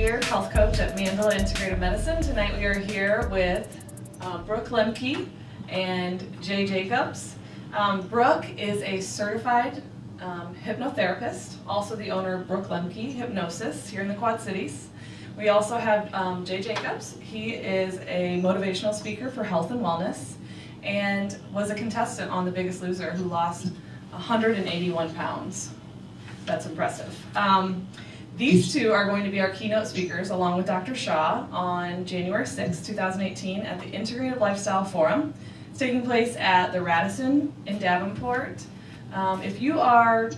Spear, health coach at Mandela Integrative Medicine. Tonight we are here with Brooke Lemke and Jay Jacobs. Brooke is a certified hypnotherapist, also the owner of Brooke Lemke Hypnosis here in the Quad Cities. We also have Jay Jacobs. He is a motivational speaker for health and wellness and was a contestant on The Biggest Loser who lost 181 pounds. That's impressive. These two are going to be our keynote speakers along with Dr. Shaw on January 6, 2018 at the Integrative Lifestyle Forum. It's taking place at the Radisson in Davenport. If you are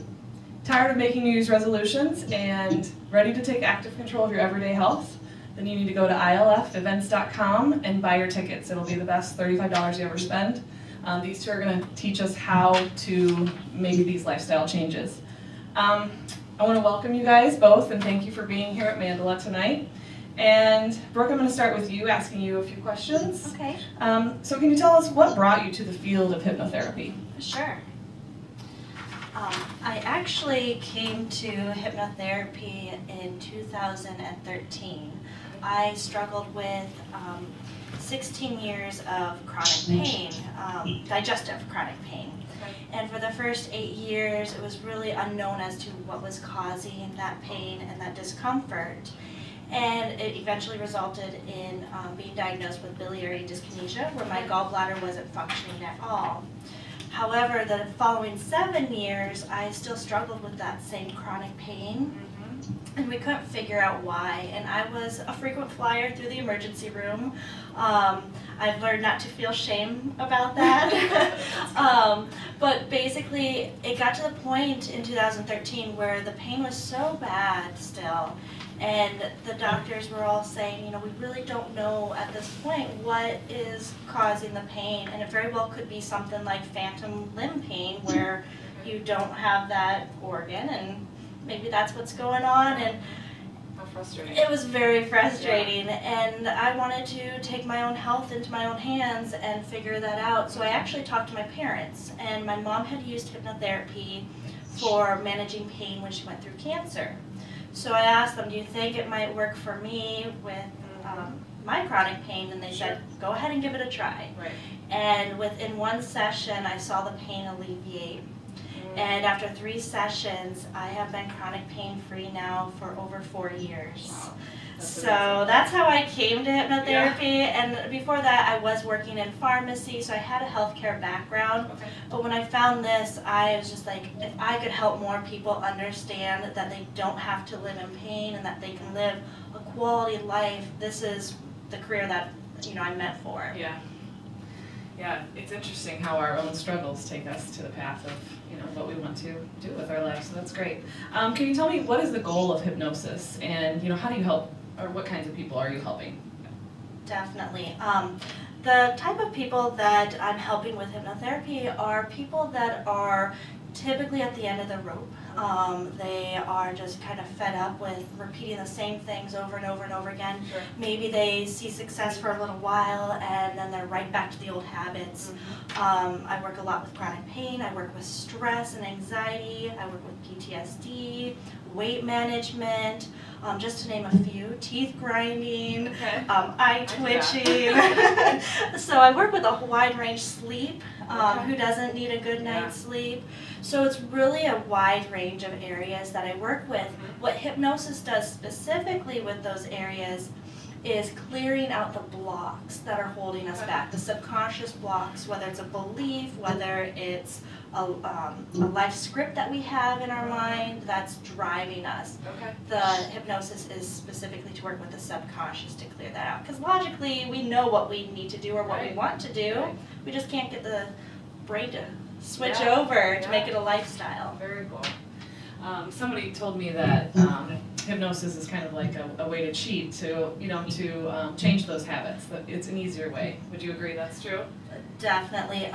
tired of making New Year's resolutions and ready to take active control of your everyday health, then you need to go to ilfevents.com and buy your tickets. It'll be the best $35 you ever spend. These two are going to teach us how to make these lifestyle changes. I want to welcome you guys both and thank you for being here at Mandela tonight. And Brooke, I'm going to start with you, asking you a few questions. Okay. So can you tell us what brought you to the field of hypnotherapy? Sure. I actually came to hypnotherapy in 2013. I struggled with 16 years of chronic pain, digestive chronic pain. And for the first 8 years, it was really unknown as to what was causing that pain and that discomfort. And it eventually resulted in being diagnosed with biliary dyskinesia, where my gallbladder wasn't functioning at all. However, the following 7 years, I still struggled with that same chronic pain, and we couldn't figure out why. And I was a frequent flyer through the emergency room. I've learned not to feel shame about that. But basically, it got to the point in 2013 where the pain was so bad still, and the doctors were all saying, you know, we really don't know at this point what is causing the pain, and it very well could be something like phantom limb pain where you don't have that organ, and maybe that's what's going on. And how frustrating. It was very frustrating, and I wanted to take my own health into my own hands and figure that out. So I actually talked to my parents, and my mom had used hypnotherapy for managing pain when she went through cancer. So I asked them, do you think it might work for me with my chronic pain? And they said, go ahead and give it a try. Right. And within one session, I saw the pain alleviate. And after 3 sessions, I have been chronic pain-free now for over 4 years. Wow. So that's how I came to hypnotherapy. Yeah. And before that, I was working in pharmacy, so I had a healthcare background. Okay. But when I found this, I was just like, if I could help more people understand that they don't have to live in pain and that they can live a quality life, this is the career that, you know, I'm meant for. Yeah. Yeah, it's interesting how our own struggles take us to the path of, you know, what we want to do with our lives. So that's great. Can you tell me what is the goal of hypnosis, and you know, how do you help, or what kinds of people are you helping? Definitely. The type of people that I'm helping with hypnotherapy are people that are typically at the end of the rope. They are just kind of fed up with repeating the same things over and over and over again. Sure. Maybe they see success for a little while and then they're right back to the old habits. I work a lot with chronic pain. I work with stress and anxiety. I work with PTSD, weight management, just to name a few, teeth grinding, Okay. eye twitching. So I work with a wide range sleep. Who doesn't need a good night's sleep? So it's really a wide range of areas that I work with. What hypnosis does specifically with those areas is clearing out the blocks that are holding us back, the subconscious blocks, whether it's a belief, whether it's a life script that we have in our mind that's driving us. Okay. The hypnosis is specifically to work with the subconscious to clear that out. Because logically, we know what we need to do or what we want to do. Right. We just can't get the brain to switch Yeah. over to make it a lifestyle. Very cool. Somebody told me that hypnosis is kind of like a way to cheat, to change those habits. That it's an easier way. Would you agree that's true? Definitely.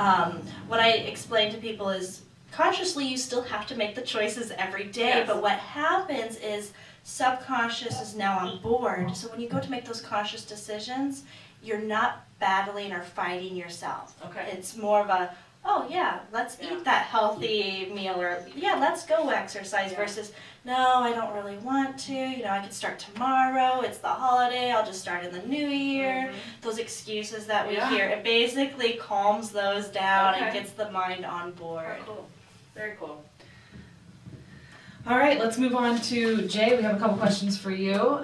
What I explain to people is consciously you still have to make the choices every day, Yes. but what happens is subconscious is now on board. So when you go to make those conscious decisions, you're not battling or fighting yourself. Okay. It's more of a oh yeah, let's eat that healthy meal, or yeah, let's go exercise, versus no, I don't really want to, you know, I could start tomorrow, it's the holiday, I'll just start in the new year. Those excuses that we hear, it basically calms those down and gets the mind on board. Oh, cool. Very cool. All right, let's move on to Jay. We have a couple questions for you.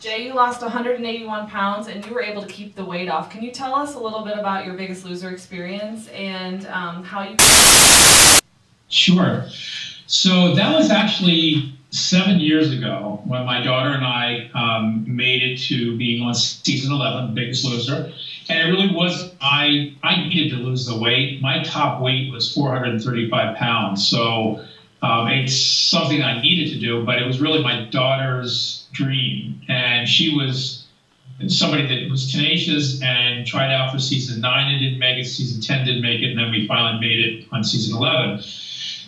Jay, you lost 181 pounds and you were able to keep the weight off. Can you tell us a little bit about your Biggest Loser experience and how you... Sure. So that was actually 7 years ago when my daughter and I made it to being on season 11, Biggest Loser. And it really was, I needed to lose the weight. My top weight was 435 pounds. So it's something I needed to do, but it was really my daughter's dream. And she was somebody that was tenacious and tried out for season 9 and didn't make it, season 10 didn't make it, and then we finally made it on season 11.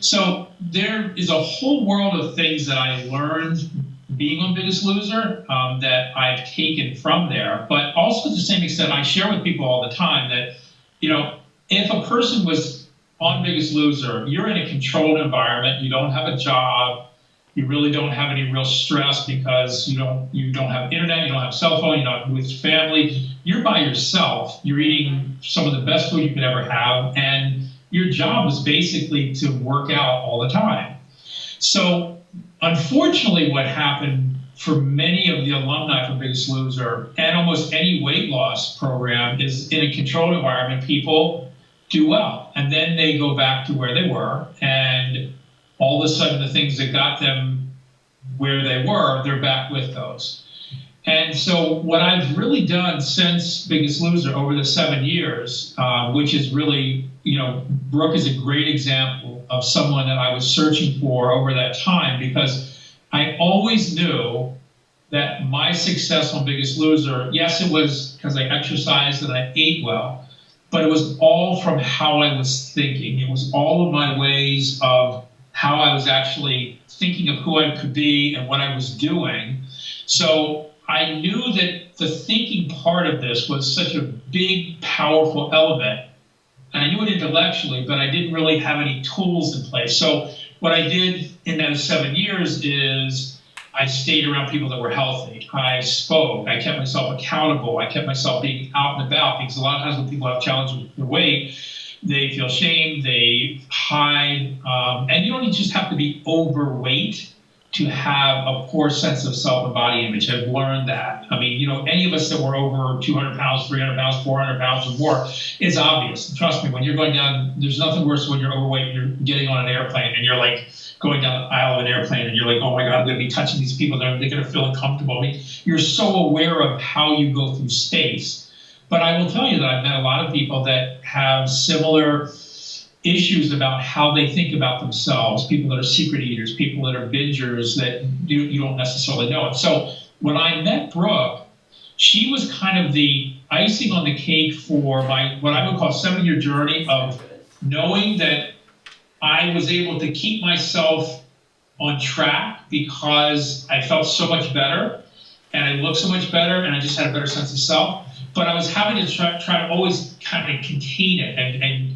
So there is a whole world of things that I learned being on Biggest Loser that I've taken from there. But also to the same extent, I share with people all the time that, you know, if a person was on Biggest Loser, you're in a controlled environment, you don't have a job, you really don't have any real stress because you don't have internet, you don't have cell phone, you're not with family, you're by yourself, you're eating some of the best food you could ever have, and your job is basically to work out all the time. So unfortunately what happened for many of the alumni from Biggest Loser and almost any weight loss program is in a controlled environment, people do well, and then they go back to where they were, and all of a sudden the things that got them where they were, they're back with those. And so what I've really done since Biggest Loser over the 7 years, which is really, you know, Brooke is a great example of someone that I was searching for over that time, because I always knew that my success on Biggest Loser, yes, it was because I exercised and I ate well, but it was all from how I was thinking. It was all of my ways of how I was actually thinking of who I could be and what I was doing. So I knew that the thinking part of this was such a big, powerful element. And I knew it intellectually, but I didn't really have any tools in place. So what I did in those 7 years is I stayed around people that were healthy. I spoke. I kept myself accountable. I kept myself being out and about, because a lot of times when people have challenges with their weight, they feel shame, they hide. And you don't just have to be overweight to have a poor sense of self and body image. I've learned that. I mean, you know, any of us that were over 200 pounds, 300 pounds, 400 pounds or more, it's obvious. Trust me, when you're going down, there's nothing worse when you're overweight and you're getting on an airplane and you're like going down the aisle of an airplane and you're like, oh my God, I'm going to be touching these people. They're going to feel uncomfortable. I mean, you're so aware of how you go through space. But I will tell you that I've met a lot of people that have similar issues about how they think about themselves, people that are secret eaters, people that are bingers that you don't necessarily know it. So when I met Brooke, she was kind of the icing on the cake for my, what I would call, 7-year journey of knowing that I was able to keep myself on track because I felt so much better and I looked so much better and I just had a better sense of self. But I was having to try to always kind of contain it and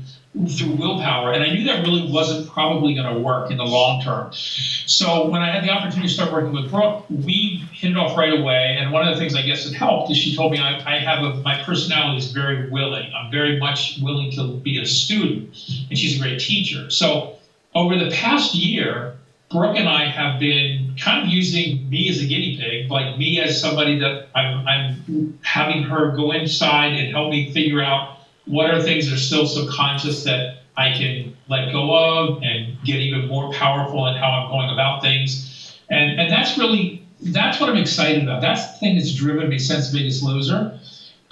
through willpower, and I knew that really wasn't probably going to work in the long term. So when I had the opportunity to start working with Brooke, we hit it off right away, and one of the things I guess that helped is she told me my personality is very willing. I'm very much willing to be a student, and she's a great teacher. So over the past year, Brooke and I have been kind of using me as a guinea pig, like me as somebody that I'm having her go inside and help me figure out what are things that are still subconscious that I can let go of and get even more powerful in how I'm going about things. And that's what I'm excited about. That's the thing that's driven me since Biggest Loser.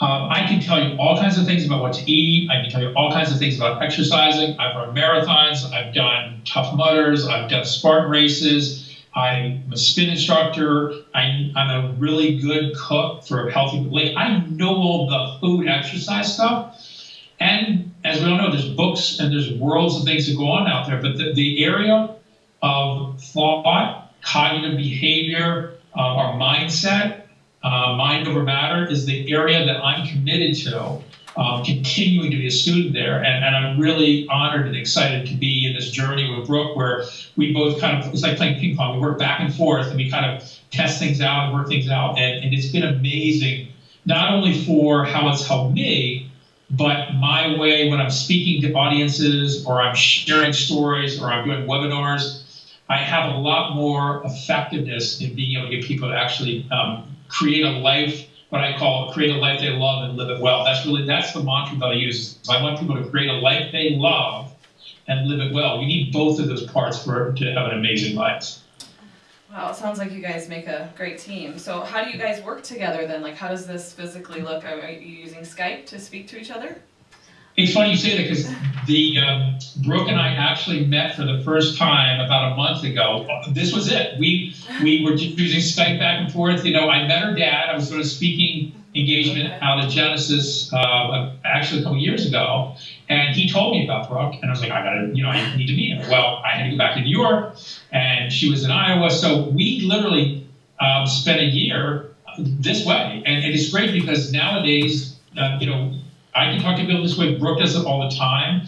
I can tell you all kinds of things about what to eat. I can tell you all kinds of things about exercising. I've run marathons. I've done Tough Mudders. I've done Spartan races. I'm a spin instructor. I'm a really good cook for healthy. Like, I know all the food exercise stuff. And as we all know, there's books and there's worlds of things that go on out there. But the area of thought, cognitive behavior, our mindset, mind over matter is the area that I'm committed to continuing to be a student there. And I'm really honored and excited to be in this journey with Brooke, where we both kind of, it's like playing ping pong. We work back and forth, and we kind of test things out and work things out. And it's been amazing, not only for how it's helped me, but my way when I'm speaking to audiences, or I'm sharing stories, or I'm doing webinars, I have a lot more effectiveness in being able to get people to actually create a life, what I call create a life they love and live it well. That's the mantra that I use. I want people to create a life they love and live it well. You need both of those parts to have an amazing life. Wow, it sounds like you guys make a great team. So how do you guys work together then? Like, how does this physically look? Are you using Skype to speak to each other? It's funny you say that, because Brooke and I actually met for the first time about a month ago. This was it. We were just using Skype back and forth. I met her dad. I was doing a speaking engagement out of Genesis actually a couple years ago, and he told me about Brooke, and I was like, I need to meet her. Well, I had to go back to New York, and she was in Iowa, so we literally spent a year this way, and it's great because nowadays, I can talk to people this way. Brooke does it all the time.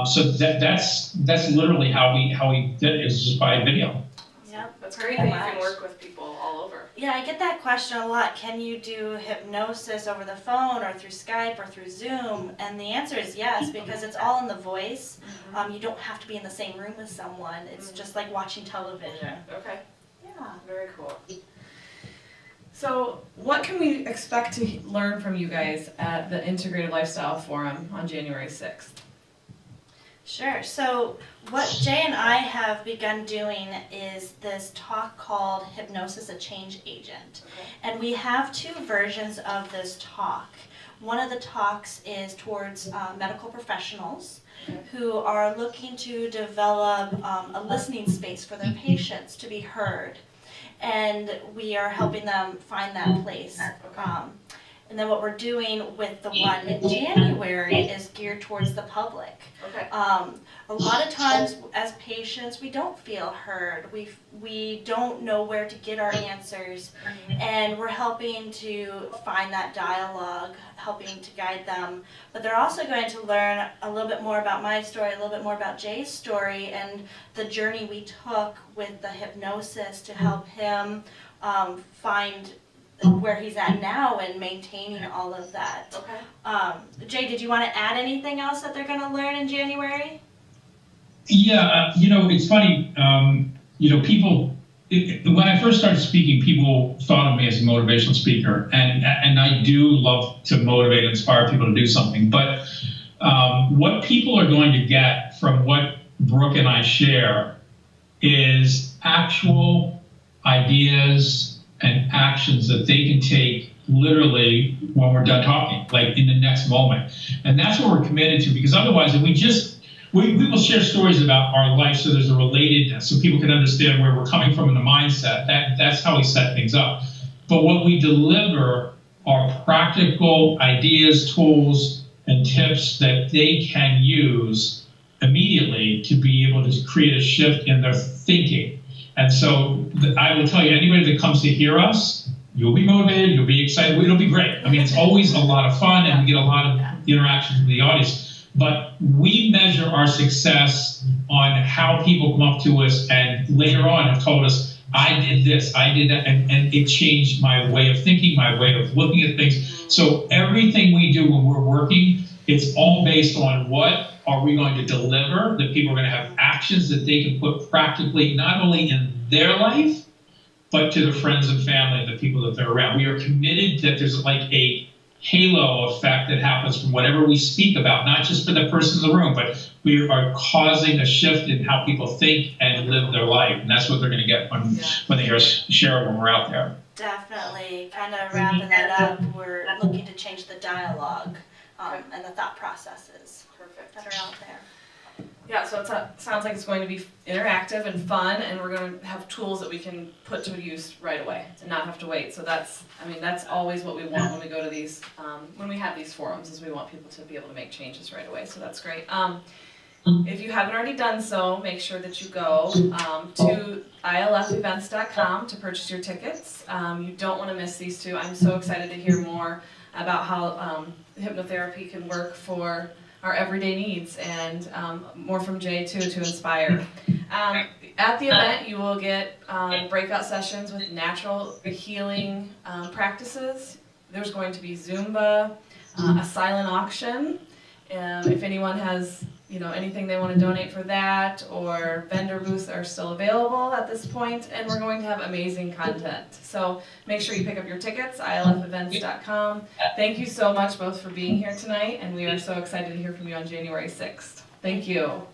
So that's literally how we did it. Is just by video. Yep, That's great that you can work with people all over. Yeah, I get that question a lot. Can you do hypnosis over the phone or through Skype or through Zoom? And the answer is yes, because it's all in the voice. You don't have to be in the same room with someone. It's just like watching television. Okay. Yeah. Very cool. So what can we expect to learn from you guys at the Integrated Lifestyle Forum on January 6th? Sure. So what Jay and I have begun doing is this talk called Hypnosis, a Change Agent. Okay. And we have two versions of this talk. One of the talks is towards medical professionals who are looking to develop a listening space for their patients to be heard. And we are helping them find that place. And then what we're doing with the one in January is geared towards the public. Okay. A lot of times as patients, we don't feel heard. We don't know where to get our answers. And we're helping to find that dialogue, helping to guide them. But they're also going to learn a little bit more about my story, a little bit more about Jay's story, and the journey we took with the hypnosis to help him find where he's at now and maintaining all of that. Okay. Jay, did you want to add anything else that they're going to learn in January? Yeah, it's funny. People. When I first started speaking, people thought of me as a motivational speaker, and I do love to motivate and inspire people to do something. But what people are going to get from what Brooke and I share is actual ideas and actions that they can take literally when we're done talking, like in the next moment. And that's what we're committed to, because otherwise, if we will share stories about our life so there's a relatedness, so people can understand where we're coming from in the mindset. That's how we set things up. But what we deliver are practical ideas, tools, and tips that they can use immediately to be able to create a shift in their thinking. And so I will tell you, anybody that comes to hear us, you'll be motivated, you'll be excited, it'll be great. I mean, it's always a lot of fun, and we get a lot of interactions with the audience. But we measure our success on how people come up to us and later on have told us, I did this, I did that, and it changed my way of thinking, my way of looking at things. So everything we do when we're working, it's all based on what are we going to deliver, that people are going to have actions that they can put practically not only in their life, but to the friends and family and the people that they're around. We are committed that there's like a halo effect that happens from whatever we speak about, not just for the person in the room, but we are causing a shift in how people think and live their life. And that's what they're going to get when they hear us share when we're out there. Definitely. Kind of wrapping that up, we're looking to change the dialogue and the thought processes that are out there. Yeah, so it sounds like it's going to be interactive and fun, and we're going to have tools that we can put to use right away and not have to wait. So that's always what we want when we go to these, when we have these forums, is we want people to be able to make changes right away. So that's great. If you haven't already done so, make sure that you go to ilfevents.com to purchase your tickets. You don't want to miss these two. I'm so excited to hear more about how hypnotherapy can work for our everyday needs, and more from Jay too to inspire. At the event, you will get breakout sessions with natural healing practices. There's going to be Zumba, a silent auction. If anyone has anything they want to donate for that, or vendor booths are still available at this point, and we're going to have amazing content. So make sure you pick up your tickets, ilfevents.com. Thank you so much both for being here tonight, and we are so excited to hear from you on January 6th. Thank you.